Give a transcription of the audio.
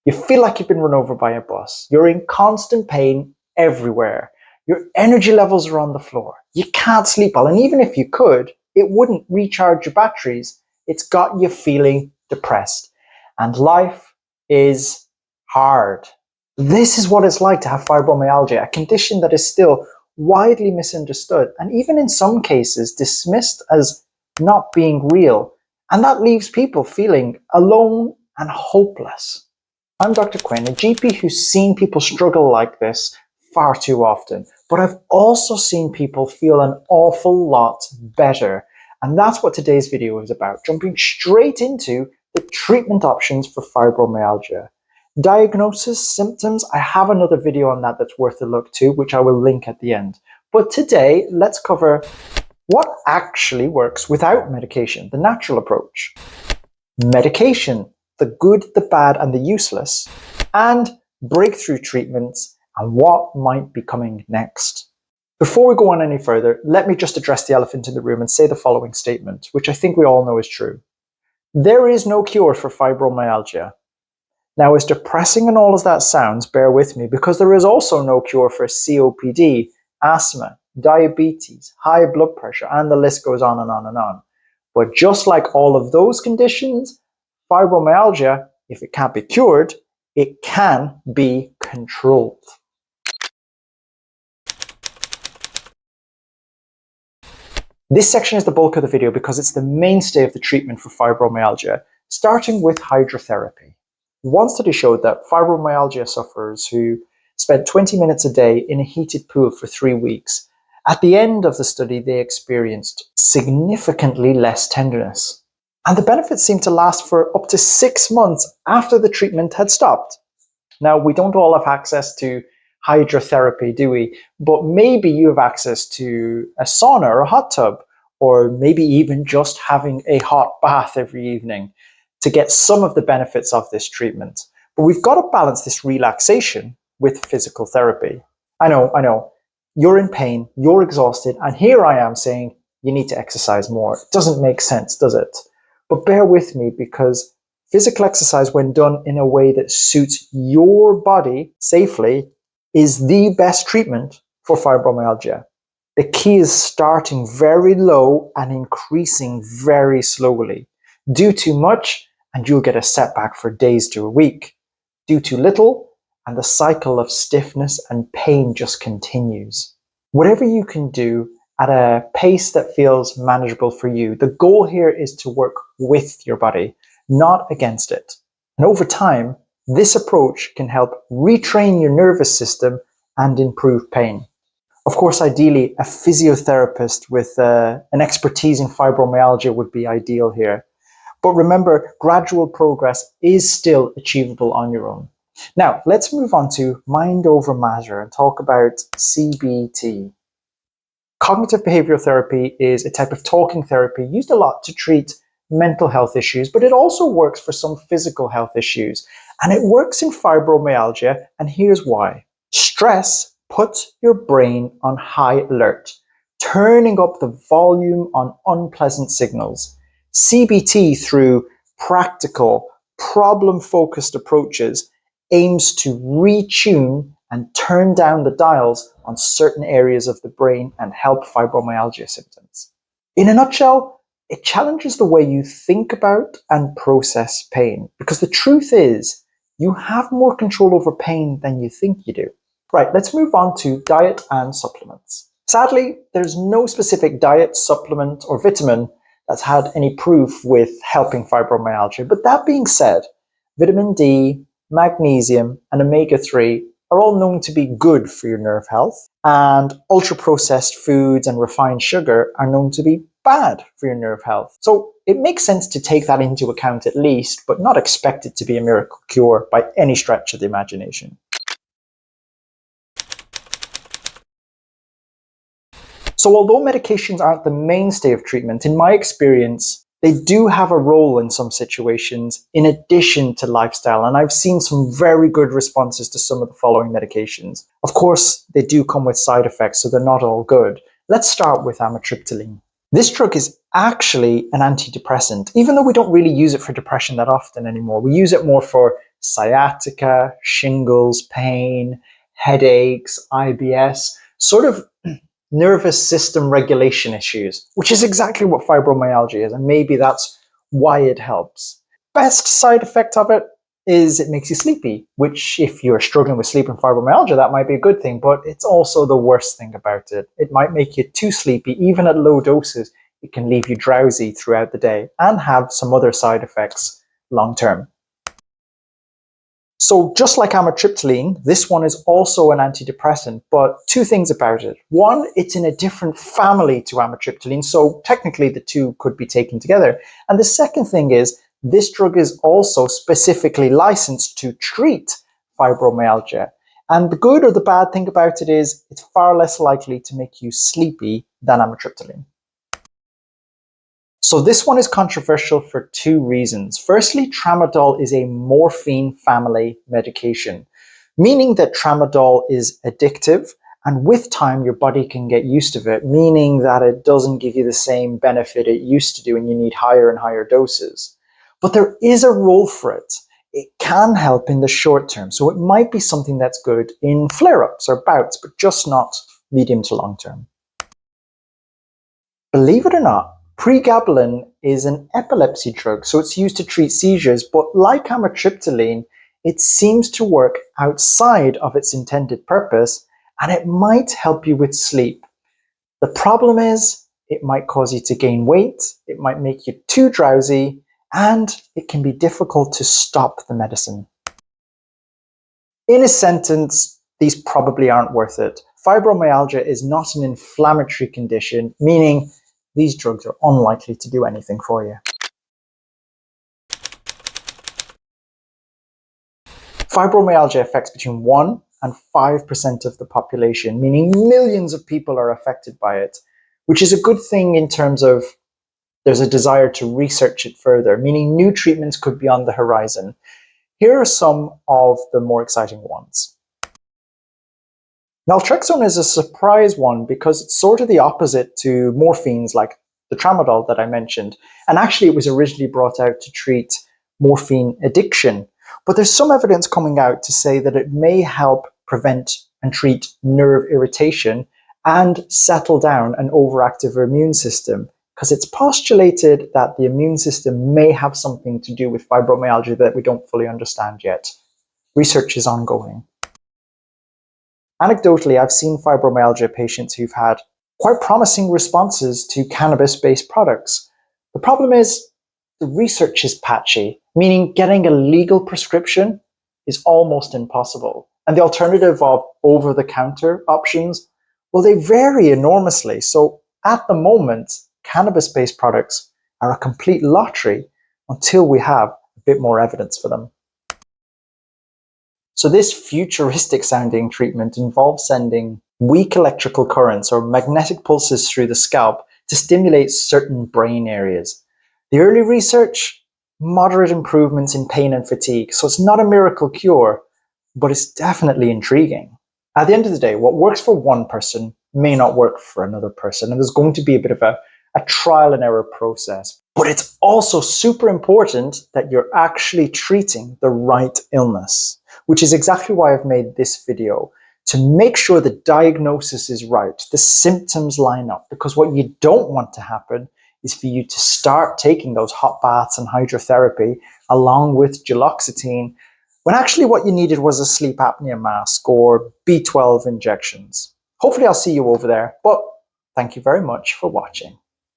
You feel like you've been run over by a bus. You're in constant pain everywhere. Your energy levels are on the floor. You can't sleep well. And even if you could, it wouldn't recharge your batteries. It's got you feeling depressed. And life is hard. This is what it's like to have fibromyalgia, a condition that is still widely misunderstood and even in some cases dismissed as not being real. And that leaves people feeling alone and hopeless. I'm Dr. Quinn, a GP who's seen people struggle like this far too often, but I've also seen people feel an awful lot better. And that's what today's video is about, jumping straight into the treatment options for fibromyalgia. Diagnosis, symptoms, I have another video on that that's worth a look to, which I will link at the end. But today, let's cover what actually works without medication, the natural approach. Medication, the good, the bad, and the useless, and breakthrough treatments and what might be coming next. Before we go on any further, let me just address the elephant in the room and say the following statement, which I think we all know is true. There is no cure for fibromyalgia. Now, as depressing and all as that sounds, bear with me, because there is also no cure for COPD, asthma, diabetes, high blood pressure, and the list goes on and on and on. But just like all of those conditions, fibromyalgia, if it can't be cured, it can be controlled. This section is the bulk of the video because it's the mainstay of the treatment for fibromyalgia, starting with hydrotherapy. One study showed that fibromyalgia sufferers who spent 20 minutes a day in a heated pool for 3 weeks, at the end of the study they experienced significantly less tenderness. And the benefits seemed to last for up to 6 months after the treatment had stopped. Now, we don't all have access to hydrotherapy, do we? But maybe you have access to a sauna or a hot tub, or maybe even just having a hot bath every evening to get some of the benefits of this treatment. But we've got to balance this relaxation with physical therapy. I know, you're in pain, you're exhausted, and here I am saying you need to exercise more. It doesn't make sense, does it? But bear with me, because physical exercise, when done in a way that suits your body safely, is the best treatment for fibromyalgia. The key is starting very low and increasing very slowly. Do too much and you'll get a setback for days to a week. Do too little and the cycle of stiffness and pain just continues. Whatever you can do at a pace that feels manageable for you, the goal here is to work with your body, not against it. And over time, this approach can help retrain your nervous system and improve pain. Of course, ideally, a physiotherapist with an expertise in fibromyalgia would be ideal here. But remember, gradual progress is still achievable on your own. Now, let's move on to mind over matter and talk about CBT. Cognitive behavioral therapy is a type of talking therapy used a lot to treat mental health issues, but it also works for some physical health issues. And it works in fibromyalgia, and here's why. Stress puts your brain on high alert, turning up the volume on unpleasant signals. CBT, through practical, problem-focused approaches, aims to retune and turn down the dials on certain areas of the brain and help fibromyalgia symptoms. In a nutshell, it challenges the way you think about and process pain, because the truth is, you have more control over pain than you think you do. Right, let's move on to diet and supplements. Sadly, there's no specific diet, supplement, or vitamin that's had any proof with helping fibromyalgia. But that being said, vitamin D, magnesium, and omega-3 are all known to be good for your nerve health, and ultra-processed foods and refined sugar are known to be bad for your nerve health. So it makes sense to take that into account at least, but not expect it to be a miracle cure by any stretch of the imagination. So although medications aren't the mainstay of treatment, in my experience, they do have a role in some situations in addition to lifestyle, and I've seen some very good responses to some of the following medications. Of course, they do come with side effects, so they're not all good. Let's start with Amitriptyline. This drug is actually an antidepressant, even though we don't really use it for depression that often anymore. We use it more for sciatica, shingles, pain, headaches, IBS, sort of nervous system regulation issues, which is exactly what fibromyalgia is, and maybe that's why it helps. Best side effect of it is it makes you sleepy, which if you're struggling with sleep and fibromyalgia, that might be a good thing, but it's also the worst thing about it. It might make you too sleepy, even at low doses. It can leave you drowsy throughout the day and have some other side effects long term. So just like amitriptyline, this one is also an antidepressant, but two things about it. One, it's in a different family to amitriptyline, so technically the two could be taken together. And the second thing is, this drug is also specifically licensed to treat fibromyalgia. And the good or the bad thing about it is, it's far less likely to make you sleepy than amitriptyline. So this one is controversial for two reasons. Firstly, Tramadol is a morphine family medication, meaning that Tramadol is addictive, and with time your body can get used to it, meaning that it doesn't give you the same benefit it used to do and you need higher and higher doses. But there is a role for it. It can help in the short term, so it might be something that's good in flare-ups or bouts, but just not medium to long term. Believe it or not, Pregabalin is an epilepsy drug, so it's used to treat seizures, but like amitriptyline, it seems to work outside of its intended purpose, and it might help you with sleep. The problem is, it might cause you to gain weight, it might make you too drowsy, and it can be difficult to stop the medicine. In a sentence, these probably aren't worth it. Fibromyalgia is not an inflammatory condition, meaning these drugs are unlikely to do anything for you. Fibromyalgia affects between 1 and 5% of the population, meaning millions of people are affected by it, which is a good thing in terms of there's a desire to research it further, meaning new treatments could be on the horizon. Here are some of the more exciting ones. Naltrexone is a surprise one because it's sort of the opposite to morphines like the Tramadol that I mentioned. And actually it was originally brought out to treat morphine addiction. But there's some evidence coming out to say that it may help prevent and treat nerve irritation and settle down an overactive immune system, because it's postulated that the immune system may have something to do with fibromyalgia that we don't fully understand yet. Research is ongoing. Anecdotally, I've seen fibromyalgia patients who've had quite promising responses to cannabis-based products. The problem is the research is patchy, meaning getting a legal prescription is almost impossible. And the alternative of over-the-counter options, well, they vary enormously. So at the moment, cannabis-based products are a complete lottery until we have a bit more evidence for them. So this futuristic sounding treatment involves sending weak electrical currents or magnetic pulses through the scalp to stimulate certain brain areas. The early research, moderate improvements in pain and fatigue, so it's not a miracle cure, but it's definitely intriguing. At the end of the day, what works for one person may not work for another person, and there's going to be a bit of a trial and error process. But it's also super important that you're actually treating the right illness, which is exactly why I've made this video, to make sure the diagnosis is right, the symptoms line up, because what you don't want to happen is for you to start taking those hot baths and hydrotherapy along with duloxetine, when actually what you needed was a sleep apnea mask or B12 injections. Hopefully I'll see you over there, but thank you very much for watching.